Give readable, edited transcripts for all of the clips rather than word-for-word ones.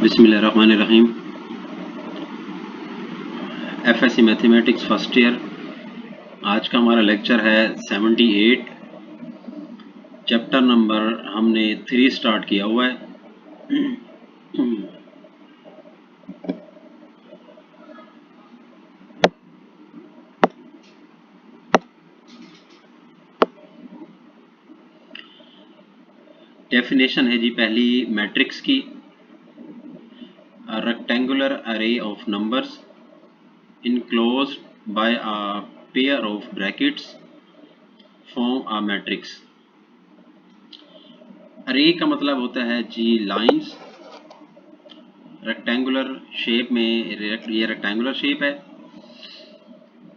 बिस्मिल्लाहिर्रहमानिर्रहीम। FSc mathematics first year. आज का हमारा लेक्चर है 78। चैप्टर नंबर हमने 3 स्टार्ट किया हुआ है। डेफिनेशन है जी पहली मैट्रिक्स की। रेक्टेंगुलर अरे of numbers enclosed by a pair of brackets form a matrix। अरे का मतलब होता है जी लाइंस। रेक्टेंगुलर शेप में ये रेक्टेंगुलर शेप है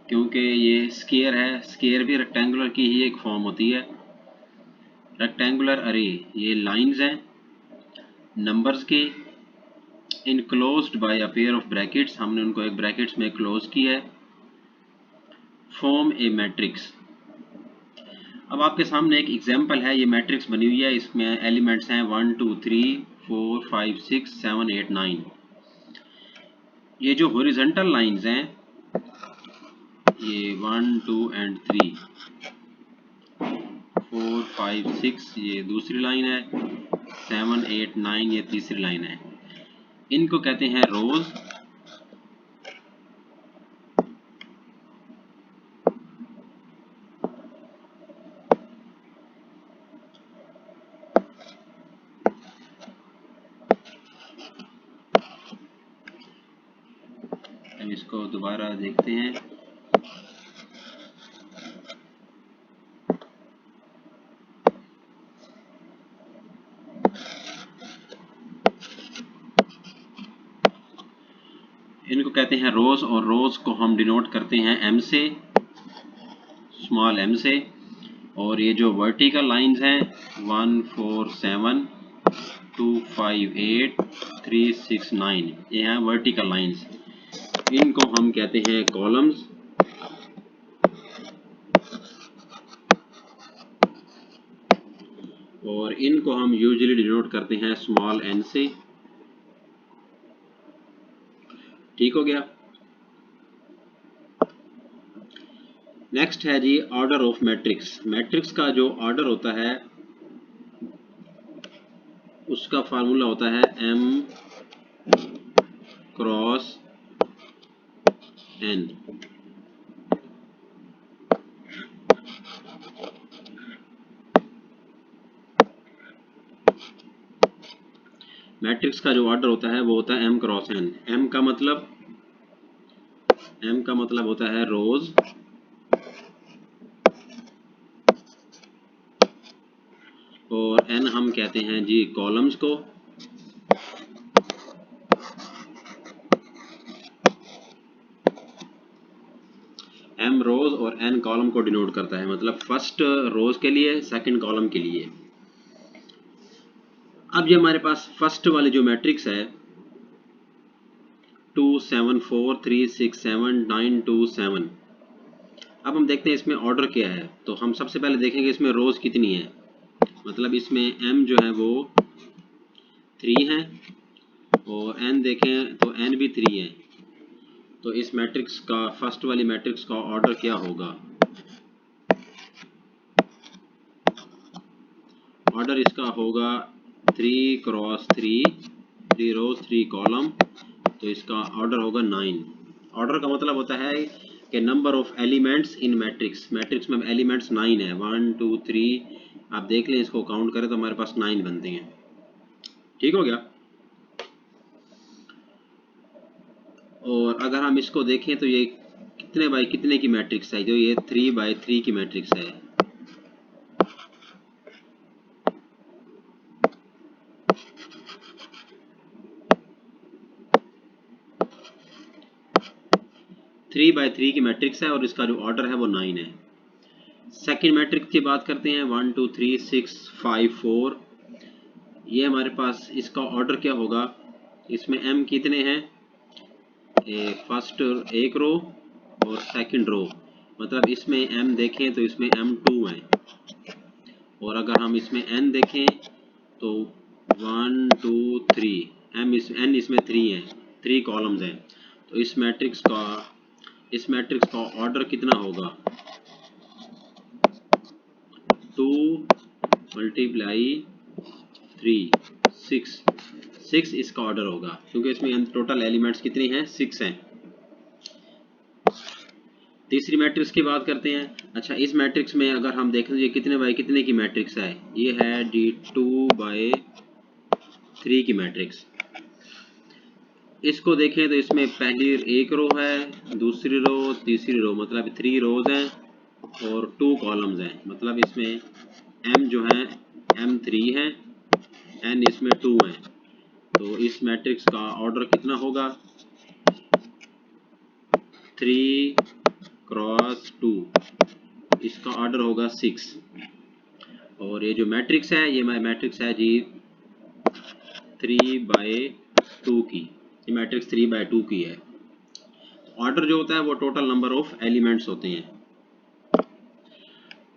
क्योंकि ये स्क्वायर है। स्क्वायर भी रेक्टेंगुलर की ही एक फॉर्म होती है। रेक्टेंगुलर अरे ये लाइंस हैं नंबर्स के, enclosed bye a pair of brackets, हमने उनको एक ब्रैकेट्स में क्लोज किया है। फॉर्म ए मैट्रिक्स। अब आपके सामने एक एग्जांपल है, ये मैट्रिक्स बनी हुई है, इसमें एलिमेंट्स हैं 1 2 3 4 5 6 7 8 9। ये जो हॉरिजॉन्टल लाइंस हैं ये 1 2 एंड 3 4 5 6 ये दूसरी लाइन है, 7 8 9 ये तीसरी लाइन है। इनको कहते हैं रोज। हम इसको दोबारा देखते हैं। इनको कहते हैं रोज, और रोज को हम डिनोट करते हैं एम से, स्मॉल एम से। और ये जो वर्टिकल लाइंस हैं 1 4 7 2 5 8 3 6 9 ये हैं वर्टिकल लाइंस। इनको हम कहते हैं कॉलम्स। और इनको हम यूजुअली डिनोट करते हैं स्मॉल एन से। ठीक हो गया। नेक्स्ट है जी ऑर्डर ऑफ मैट्रिक्स। मैट्रिक्स का जो ऑर्डर होता है उसका फार्मूला होता है m क्रॉस n। मैट्रिक्स का जो ऑर्डर होता है वो होता है m क्रॉस n। m का मतलब होता है रोज, और n हम कहते हैं जी कॉलम्स को। m रोज और n कॉलम को डिनोट करता है, मतलब फर्स्ट रोज के लिए, सेकंड कॉलम के लिए। अब ये हमारे पास फर्स्ट वाली जो मैट्रिक्स है 2 7 4 3 6 7 9 2 7। अब हम देखते हैं इसमें ऑर्डर क्या है। तो हम सबसे पहले देखेंगे इसमें रोज कितनी है, मतलब इसमें m जो है वो 3 है और n देखें तो n भी 3 है। तो इस मैट्रिक्स का, फर्स्ट वाली मैट्रिक्स का ऑर्डर क्या होगा? ऑर्डर इसका होगा 3 क्रॉस 3, 3 रोज 3 कॉलम, तो इसका ऑर्डर होगा 9। ऑर्डर का मतलब होता है कि number of elements in matrix. Matrix में एलिमेंट्स 9 है, 1 2 3। आप देख लें, इसको काउंट करें तो हमारे पास 9 बनते हैं। ठीक हो गया। और अगर हम इसको देखें तो ये कितने बाई कितने की मैट्रिक्स है? जो ये 3 बाई 3 की मैट्रिक्स है। थ्री बाई 3 की मैट्रिक्स है और इसका जो ऑर्डर है वो 9 है। सेकेंड मैट्रिक्स की बात करते हैं 1 2 3 6 5 4। ये हमारे पास इसका ऑर्डर क्या होगा? इसमें m कितने हैं? फर्स्ट एक रो और सेकंड रो, मतलब इसमें m देखें तो इसमें m 2 है। और अगर हम इसमें n देखें तो 1 2 3 n इसमें 3 है, 3 कॉलम्स हैं, तो इस मैट्रिक्स का ऑर्डर कितना होगा? 2 मल्टीप्लाई 3 6 इसका ऑर्डर होगा, क्योंकि इसमें टोटल एलिमेंट्स कितने हैं? 6 हैं। तीसरी मैट्रिक्स की बात करते हैं। अच्छा, इस मैट्रिक्स में अगर हम देखें तो ये कितने बाय कितने की मैट्रिक्स है? ये है जी 2/3 की मैट्रिक्स। इसको देखें तो इसमें पहली एक रो है, दूसरी रो, तीसरी रो, मतलब 3 रोज हैं और 2 कॉलम्स हैं, मतलब इसमें m जो है m3 है, n इसमें 2 है, तो इस मैट्रिक्स का ऑर्डर कितना होगा? 3 क्रॉस 2, इसका ऑर्डर होगा 6। और ये जो मैट्रिक्स है, ये मैट्रिक्स है जी 3/2 की, ये मैट्रिक्स 3/2 की है। ऑर्डर जो होता है वो टोटल नंबर ऑफ एलिमेंट्स होते हैं।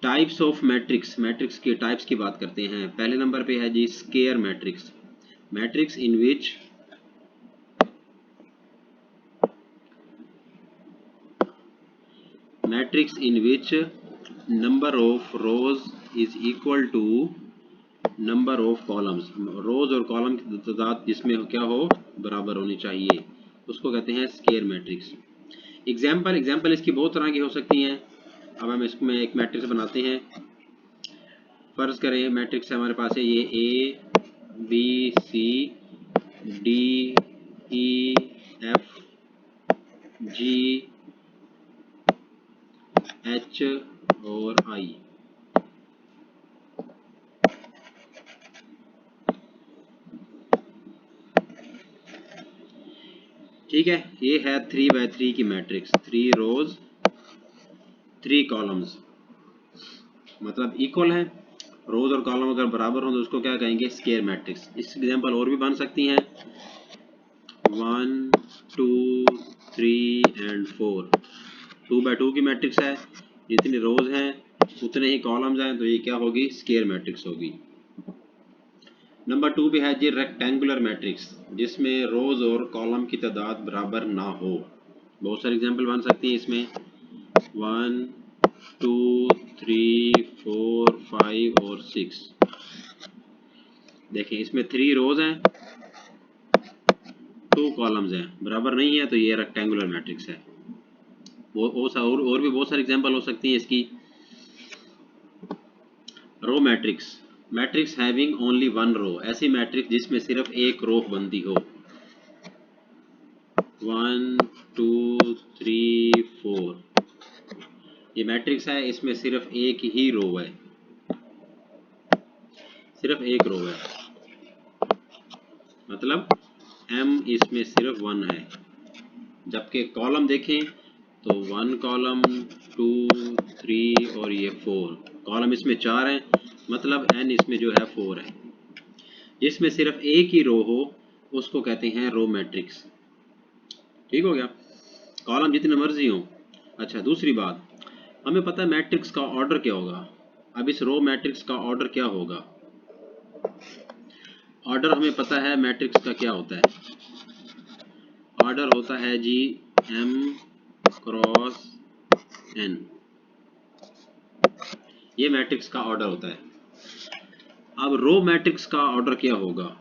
टाइप्स ऑफ मैट्रिक्स, मैट्रिक्स के टाइप्स की बात करते हैं। पहले नंबर पे है जी square matrix, matrix in which number of rows is equal to number of columns, rows और कॉलम की तादाद जिसमें क्या हो? बराबर होनी चाहिए, उसको कहते हैं स्क्वायर मैट्रिक्स। एग्जाम्पल इसकी बहुत तरह की हो सकती हैं। अब हम इसमें एक मैट्रिक्स बनाते हैं। फर्ज करें मैट्रिक्स हमारे पास है ये A B C D E F G H और I। ठीक है, ये है 3/3 की मैट्रिक्स, 3 रोज 3 कॉलम्स, मतलब इक्वल है। रोज और कॉलम अगर बराबर हो तो उसको क्या कहेंगे? Square matrix. इस एग्जांपल और भी बन सकती हैं, 1 2 3 एंड 4, 2/2 की मैट्रिक्स है, जितनी रोज हैं उतने ही कॉलम्स हैं, तो ये क्या होगी? स्क्वायर मैट्रिक्स होगी। नंबर 2 पे है जी रेक्टेंगुलर मैट्रिक्स, जिसमें रोज और कॉलम की तादाद बराबर ना हो। बहुत सारे एग्जांपल बन सकती हैं इसमें, 1 2 3 4 5 और 6। देखें इसमें 3 रोज हैं, 2 कॉलम्स हैं, बराबर नहीं है, तो ये रेक्टेंगुलर मैट्रिक्स है। और भी बहुत सारे एग्जांपल हो सकती हैं इसकी। Row matrix, matrix having only 1 row, ऐसी मैट्रिक्स जिसमें सिर्फ एक रो बनती हो। 1 2 3 4, ये मैट्रिक्स है, इसमें सिर्फ एक ही रो है, सिर्फ एक रो है, मतलब m इसमें सिर्फ 1 है। जबकि कॉलम देखें तो 1 कॉलम 2 3 और ये 4, कॉलम इसमें 4 हैं, मतलब n इसमें जो है 4 है। जिसमें सिर्फ एक ही रो हो उसको कहते हैं रो मैट्रिक्स। ठीक हो गया, कॉलम जितने मर्जी हो। अच्छा, दूसरी बात, हमें पता है मैट्रिक्स का ऑर्डर क्या होगा। अब इस रो मैट्रिक्स का ऑर्डर क्या होगा? ऑर्डर हमें पता है मैट्रिक्स का क्या होता है। ऑर्डर होता है जी m क्रॉस n, ये मैट्रिक्स का ऑर्डर होता है। अब रो मैट्रिक्स का ऑर्डर क्या होगा?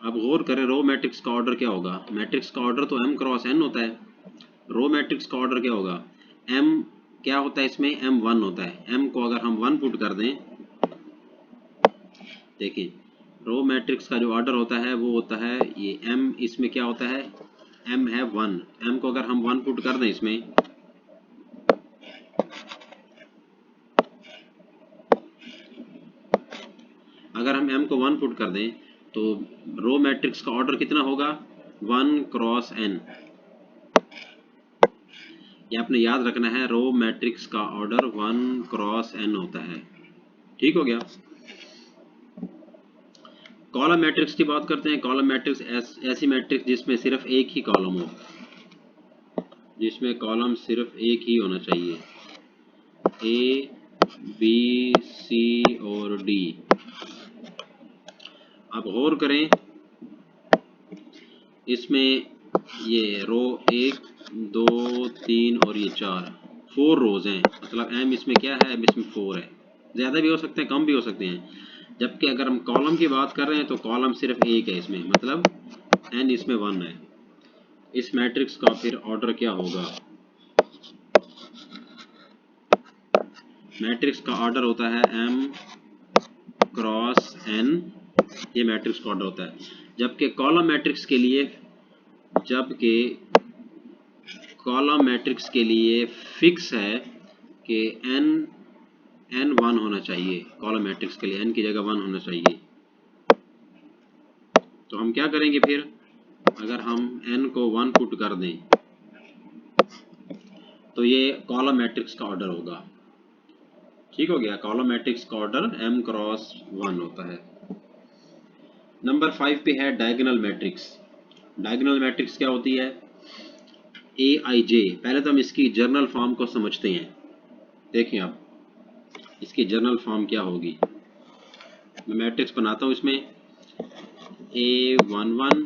अब गौर करें, रो मैट्रिक्स का ऑर्डर क्या होगा? मैट्रिक्स का ऑर्डर तो m क्रॉस n होता है, रो मैट्रिक्स का ऑर्डर क्या होगा? m क्या होता है इसमें? m1 होता है। m को अगर हम 1 पुट कर दें, देखें रो मैट्रिक्स का जो ऑर्डर होता है वो होता है ये m, इसमें क्या होता है? m है 1, m को अगर हम 1 पुट कर दें इसमें, अगर हम m को 1 पुट कर दें तो रो मैट्रिक्स का ऑर्डर कितना होगा? 1 क्रॉस n। ये आपने याद रखना है, रो मैट्रिक्स का ऑर्डर 1 क्रॉस n होता है। ठीक हो गया। कॉलम मैट्रिक्स की बात करते हैं। कॉलम मैट्रिक्स ऐसी मैट्रिक्स जिसमें सिर्फ एक ही कॉलम हो, जिसमें कॉलम सिर्फ एक ही होना चाहिए, A B C और D। अब गौर करें, इसमें ये रो 1 2 3 और ये 4 रोज़ हैं, मतलब m इसमें क्या है, m इसमें 4 है। ज़्यादा भी हो सकते हैं, कम भी हो सकते हैं। जबकि अगर हम कॉलम की बात कर रहे हैं तो कॉलम सिर्फ एक है इसमें, मतलब n इसमें 1 है। इस मैट्रिक्स का फिर ऑर्डर क्या होगा? मैट्रिक्स का ऑर्डर होता है m क्रॉस n, ये मैट्रिक्स का ऑर्डर होता है। जबकि कॉलम मैट्रिक्स के लिए फिक्स है कि n 1 होना चाहिए। कॉलम मैट्रिक्स के लिए n की जगह 1 होना चाहिए। तो हम क्या करेंगे फिर, अगर हम n को 1 पुट कर दें तो ये कॉलम मैट्रिक्स का ऑर्डर होगा। ठीक हो गया, कॉलम मैट्रिक्स का ऑर्डर m क्रॉस 1 होता है। नंबर 5 पे है डायगोनल मैट्रिक्स। डायगोनल मैट्रिक्स क्या होती है? aij। पहले तो हम इसकी जर्नल फॉर्म को समझते हैं। देखें आप, इसकी जर्नल फॉर्म क्या होगी। मैं मैट्रिक्स बनाता हूँ इसमें a11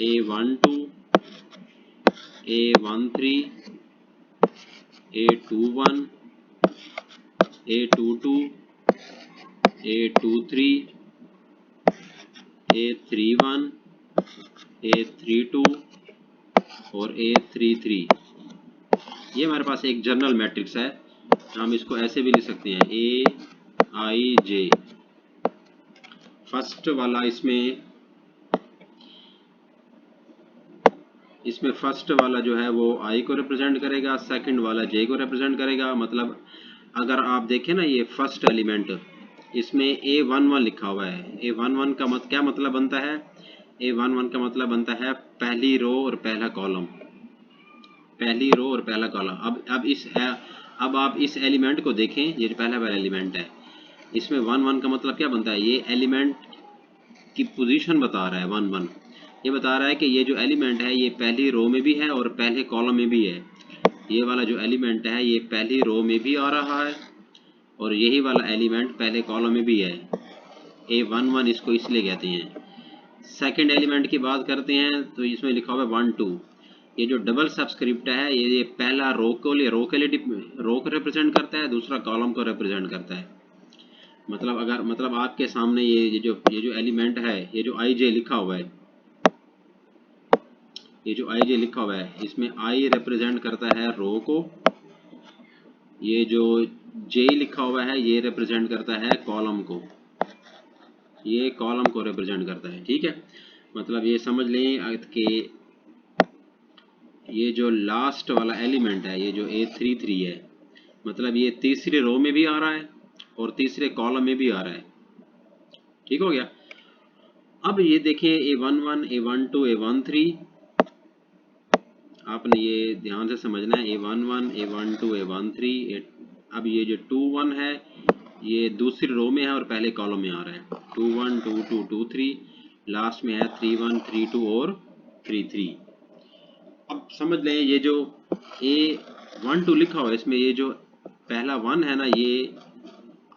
a12 a13 a21 a22 a23 a31 a32 और a33। ये हमारे पास एक जनरल मैट्रिक्स है। हम इसको ऐसे भी लिख सकते हैं aij। फर्स्ट वाला इसमें फर्स्ट वाला जो है वो i को रिप्रेजेंट करेगा, सेकंड वाला j को रिप्रेजेंट करेगा। मतलब अगर आप देखें ना, ये फर्स्ट एलिमेंट इसमें a11 लिखा हुआ है। a11 का क्या मतलब बनता है? a11 का मतलब बनता है पहली रो और पहला कॉलम, पहली रो और पहला कॉलम। अब आप इस एलिमेंट को देखें, ये जो पहला वाला एलिमेंट है, इसमें 1 1 का मतलब क्या बनता है? ये एलिमेंट की पोजीशन बता रहा है। 1 1 ये बता रहा है कि ये जो एलिमेंट है ये पहली रो में भी है और पहले कॉलम में भी है। ये वाला जो एलिमेंट है ये पहली रो में भी आ रहा है और यही वाला एलिमेंट पहले कॉलम में भी है। a11 इसको इसलिए कहते हैं। सेकंड एलिमेंट की बात करते हैं तो इसमें लिखा हुआ है 1 2। ये जो डबल सबस्क्रिप्ट है ये पहला रो को रिप्रेजेंट करता है, दूसरा कॉलम को रिप्रेजेंट करता है। मतलब आपके सामने ये जो एलिमेंट है, ये जो i j लिखा हुआ है, ये जो i j लिखा हुआ है इसमें i रिप्रेजेंट करता है रो को, ये जो j लिखा हुआ है ये रिप्रेजेंट करता है कॉलम को, ये कॉलम को रिप्रेजेंट करता है। ठीक है, मतलब ये समझ लें कि ये जो लास्ट वाला एलिमेंट है, ये जो a33 है, मतलब ये तीसरी रो में भी आ रहा है और तीसरे कॉलम में भी आ रहा है। ठीक हो गया। अब ये देखिए a11 a12 a13, आपने ये ध्यान से समझना है। a11 a12 a13। अब ये जो 2 1 है ये दूसरी रो में है और पहले कॉलम में आ रहा है। 2 1 2 2 2 3, लास्ट में है 3 1 3 2 और 3 3। अब समझ लें ये जो a12 लिखा हुआ है इसमें ये जो पहला 1 है ना, ये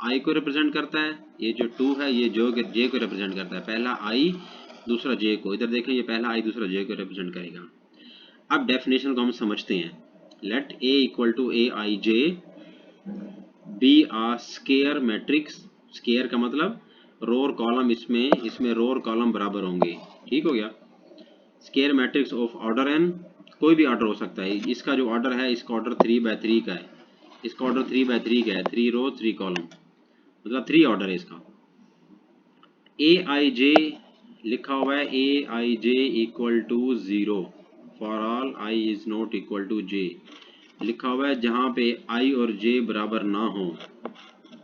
i को रिप्रेजेंट करता है, ये जो 2 है ये j को रिप्रेजेंट करता है। पहला i दूसरा j को, इधर देखें ये पहला i दूसरा j को रिप्रेजेंट करेगा। अब डेफिनेशन को हम समझते हैं। Let a equal to aij be a square matrix. Square का मतलब रो और कॉलम, इसमें रो और कॉलम बराबर होंगे। ठीक हो गया। Square matrix of order n, कोई भी ऑर्डर हो सकता है। इसका जो ऑर्डर है इसका ऑर्डर 3/3 का है, इसका ऑर्डर 3/3 का है। 3 रो 3 कॉलम, मतलब 3 ऑर्डर है इसका। aij लिखा हुआ है aij equal to 0 for all i is not equal to j। लिखा हुआ है जहाँ पे i और j बराबर ना हो,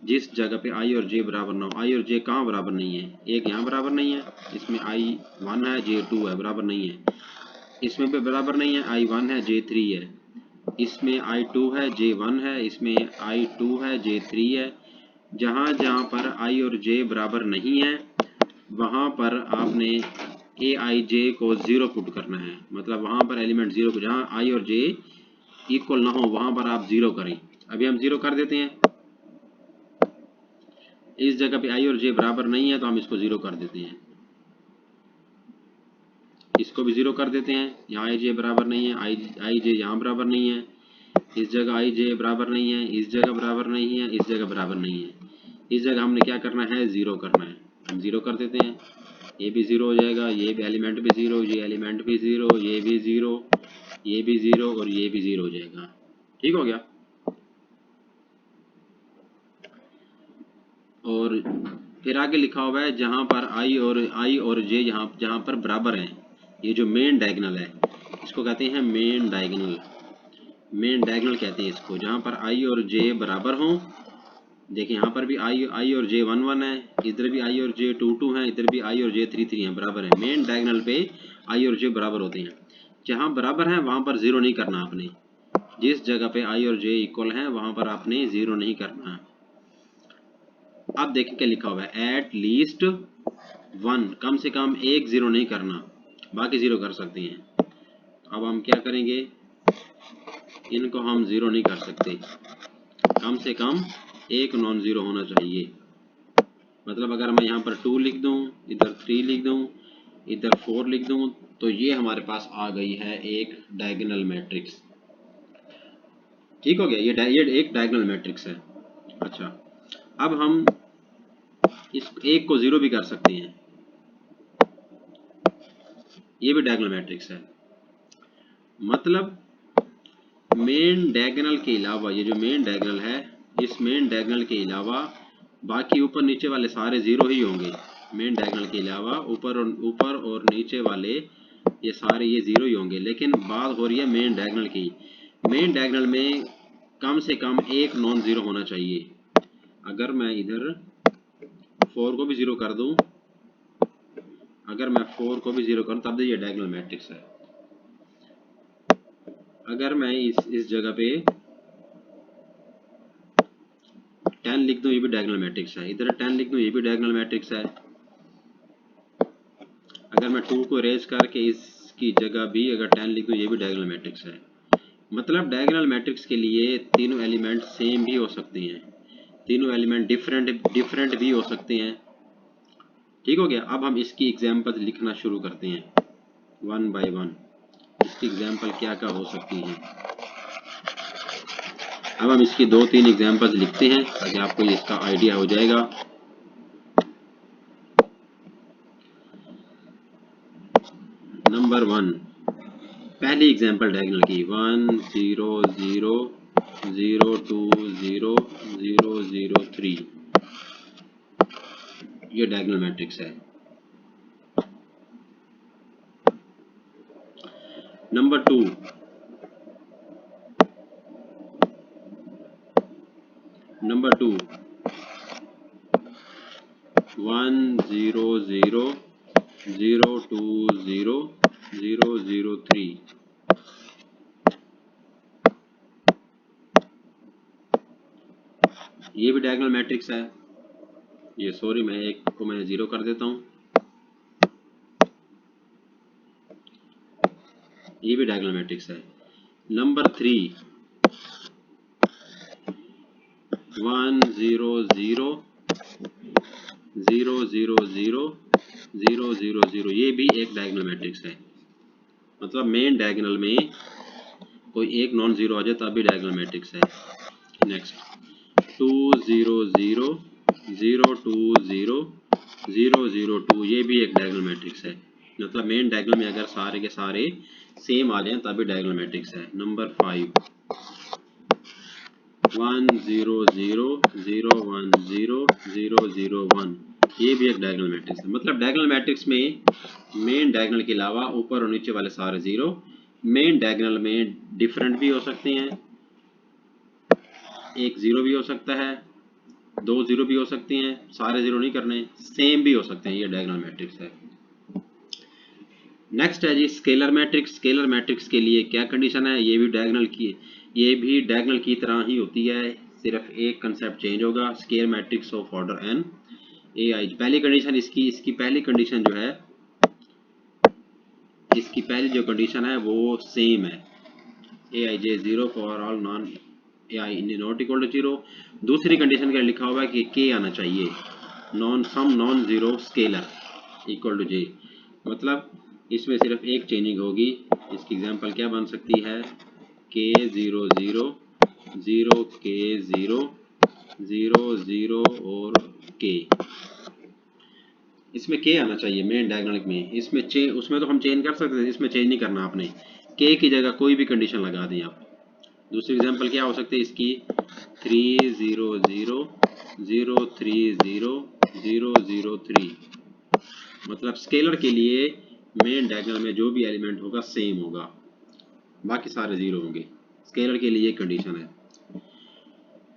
जिस जगह पे i और j बराबर ना हो। i और j कहाँ बराबर नहीं है? एक यहाँ बराबर नहीं है, इसमें i 1 है j 2 है, बराबर नहीं है। इसमें भी बराबर नहीं है, i 1 है j 3 है। इसमें i 2 है j 1 है, इसमें i 2 है j 3 है। जहाँ जहाँ पर i और j बराबर नहीं है वहाँ पर आपने aij को 0 पुट करना है। मतलब वहाँ पर एलिमेंट 0 को, जहाँ i और j इक्वल ना हो वहाँ पर आप 0 करें। अभी हम 0 कर देते हैं। इस जगह पे आई और जे बराबर नहीं है तो हम इसको 0 कर देते हैं, इसको भी 0 कर देते हैं। यहाँ आई जे बराबर नहीं है, आई जे यहाँ बराबर नहीं है, इस जगह आई जे बराबर नहीं है, इस जगह बराबर नहीं है, इस जगह बराबर नहीं है। इस जगह हमने क्या करना है, 0 करना है, हम 0 कर देते हैं। ये भी 0 हो जाएगा, ये भी एलिमेंट भी 0, ये एलिमेंट भी 0, ये भी 0, ये भी 0 और ये भी 0 हो जाएगा। ठीक हो गया। और फिर आगे लिखा हुआ है जहाँ पर आई और जे जहाँ पर बराबर हैं, ये जो मेन डायगोनल है इसको कहते हैं मेन डायगोनल। मेन डायगोनल कहते हैं इसको, जहाँ पर आई और जे बराबर हों। देखिए यहाँ पर भी आई और जे 1 1 है, इधर भी आई और जे 2 2 है, इधर भी आई और जे 3 3 है, बराबर है। मेन डायगोनल पे आई और जे बराबर होते हैं। जहाँ बराबर है वहाँ पर 0 नहीं करना आपने। जिस जगह पे आई और जे इक्वल हैं वहाँ पर आपने 0 नहीं करना। अब देखें क्या लिखा हुआ है, एट लीस्ट 1, कम से कम एक 0 नहीं करना, बाकी 0 कर सकते हैं। अब हम क्या करेंगे, इनको हम 0 नहीं कर सकते, कम से कम एक नॉन 0 होना चाहिए। मतलब अगर मैं यहाँ पर 2 लिख दूँ, इधर 3 लिख दूँ, इधर 4 लिख दूँ, तो ये हमारे पास आ गई है एक डायगोनल मैट्रिक्स। ठीक हो गया, ये एक डायगोनल मैट्रिक्स है। अच्छा, अब हम इस एक को 0 भी कर सकते हैं, ये भी डायगोनल मैट्रिक्स है। मतलब मेन डायगोनल के अलावा, ये जो मेन डायगोनल है, इस मेन डायगोनल के अलावा बाकी ऊपर नीचे वाले सारे 0 ही होंगे। मेन डायगोनल के अलावा ऊपर और नीचे वाले ये सारे ये 0 ही होंगे। लेकिन बात हो रही है मेन डायगोनल की। मेन डायगोनल में कम से कम एक नॉन 0 होना चाहिए। अगर मैं इधर 4 को भी 0 कर दूं, अगर मैं 4 को भी 0 करूं तब ये डायगोनल मैट्रिक्स है। अगर मैं इस जगह पे 10 लिख दूं, ये भी डायगोनल मैट्रिक्स है। इधर 10 लिख दूं, ये भी डायगोनल मैट्रिक्स है। अगर मैं 2 को इरेज करके इसकी जगह भी अगर 10 लिख दूं, ये भी डायगोनल मैट्रिक्स है। मतलब डायगोनल मैट्रिक्स के लिए तीनों एलिमेंट सेम भी हो सकते हैं, तीनों एलिमेंट डिफरेंट भी हो सकते हैं। ठीक हो गया। अब हम इसकी एग्जांपल लिखना शुरू करते हैं 1 बाय 1। इसकी एग्जांपल क्या क्या हो सकती हैं। अब हम इसकी 2-3 एग्जांपल्स लिखते हैं ताकि आपको इसका आइडिया हो जाएगा। नंबर 1, पहली एग्जांपल डायगोनल की 1 0 0 0 2 0 0 0 3, ये डायगोनल मैट्रिक्स है। नंबर 2, 1 0 0 0 2 0 0 0 3, ये भी डायगोनल मैट्रिक्स है। ये सॉरी, मैं एक को मैं 0 कर देता हूँ, ये भी डायगोनल मैट्रिक्स है। नंबर 3, 1 0 0 0 0 0 0 0 0, ये भी एक डायगोनल मैट्रिक्स है। मतलब मेन डायगोनल में कोई एक नॉन 0 आ जाए तब भी डायगोनल मैट्रिक्स है। नेक्स्ट 2 0 0 0 2 0 0 0 2, ये भी एक डायगोनल मैट्रिक्स है। मतलब मेन डायगोनल में अगर सारे के सारे सेम आ जाएं तभी डायगोनल मैट्रिक्स है। नंबर 5, 1 0 0 0 1 0 0 0 1, ये भी एक डायगोनल मैट्रिक्स है। मतलब डायगोनल मैट्रिक्स में मेन डायगोनल के अलावा ऊपर और नीचे वाले सारे 0। मेन डायगोनल में डिफरेंट भी हो सकते हैं, एक 0 भी हो सकता है, 2 0 भी हो सकते हैं, सारे 0 नहीं करने, सेम भी हो सकते हैं। ये डायगोनल मैट्रिक्स है। नेक्स्ट है जी स्केलर मैट्रिक्स। स्केलर मैट्रिक्स के लिए क्या कंडीशन है, ये भी डायगोनल की तरह ही होती है, सिर्फ एक कंसेप्ट चेंज होगा। Scalar matrix of order n ए आई, पहली कंडीशन इसकी पहली कंडीशन जो है, इसकी पहली जो कंडीशन है वो सेम है, A I J 0 for all non I not equal to 0। दूसरी कंडीशन का लिखा हुआ है कि के आना चाहिए, some non zero scalar equal to J. मतलब इसमें सिर्फ एक चेंजिंग होगी। इसकी एग्जांपल क्या बन सकती है, के 0 0 0 के 0 0 0 और के। इसमें के आना चाहिए मेन डायगोनल में। इसमें उसमें तो हम चेंज कर सकते हैं, इसमें चेंज नहीं करना आपने। के की जगह कोई भी कंडीशन लगा दें आप। दूसरी एग्जांपल क्या हो सकती है इसकी, 3 0 0 0 3 0 0 0 3। मतलब स्केलर के लिए मेन डायगोनल में जो भी एलिमेंट होगा सेम होगा, बाकी सारे जीरो होंगे। स्केलर के लिए एक कंडीशन है।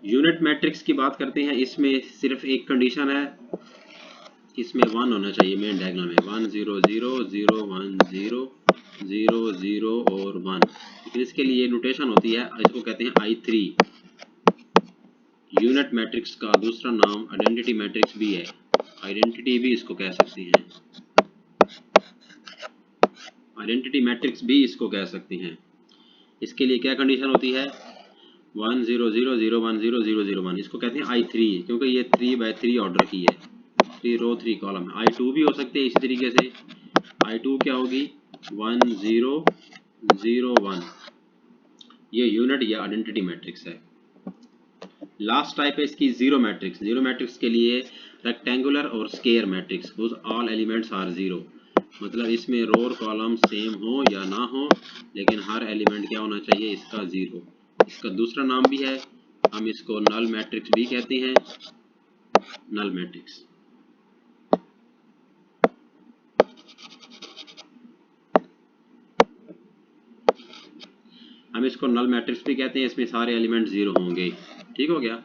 यूनिट मैट्रिक्स की बात करते हैं, इसमें सिर्फ एक कंडीशन है, इसमें 1 होना चाहिए मेन डायगोनल में। 1 0 0 0 1 0 0 0 और 1। लेकिन इसके लिए नोटेशन होती है, इसको कहते हैं I3। यूनिट मैट्रिक्स का दूसरा नाम आइडेंटिटी मैट्रिक्स भी है, आइडेंटिटी भी इसको कह सकते हैं, आइडेंटिटी मैट्रिक्स भी इसको कह सकते हैं। इसके लिए क्या कंडीशन होती है, 1 0 0 0 1 0 0 0 1। इसको कहते हैं I3 क्योंकि ये 3/3 ऑर्डर की है, 3 रो 3 कॉलम। I2 भी हो सकते हैं इसी तरीके से। I2 क्या होगी, 1 0 0 1। ये यूनिट या आइडेंटिटी मैट्रिक्स है। लास्ट टाइप है इसकी जीरो मैट्रिक्स। जीरो मैट्रिक्स के लिए रेक्टेंगुलर और square matrix, whose all elements are zero. मतलब इसमें रो और कॉलम सेम हो या ना हो, लेकिन हर एलिमेंट क्या होना चाहिए, इसका जीरो। इसका दूसरा नाम भी है, हम इसको नल मैट्रिक्स भी कहते हैं, नल मैट्रिक्स। हम इसको नल मैट्रिक्स भी कहते हैं, इसमें सारे एलिमेंट जीरो होंगे। ठीक हो गया,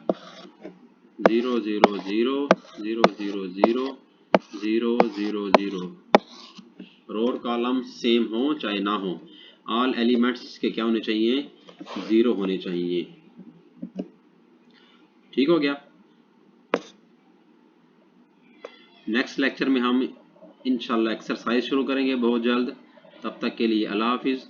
0 0 0 0 0 0 0 0 0। रो और कॉलम सेम हो चाहे ना हो, ऑल एलिमेंट्स के क्या होने चाहिए, जीरो होने चाहिए। ठीक हो गया। नेक्स्ट लेक्चर में हम इंशाल्लाह एक्सरसाइज शुरू करेंगे बहुत जल्द। तब तक के लिए अल्लाह हाफिज़।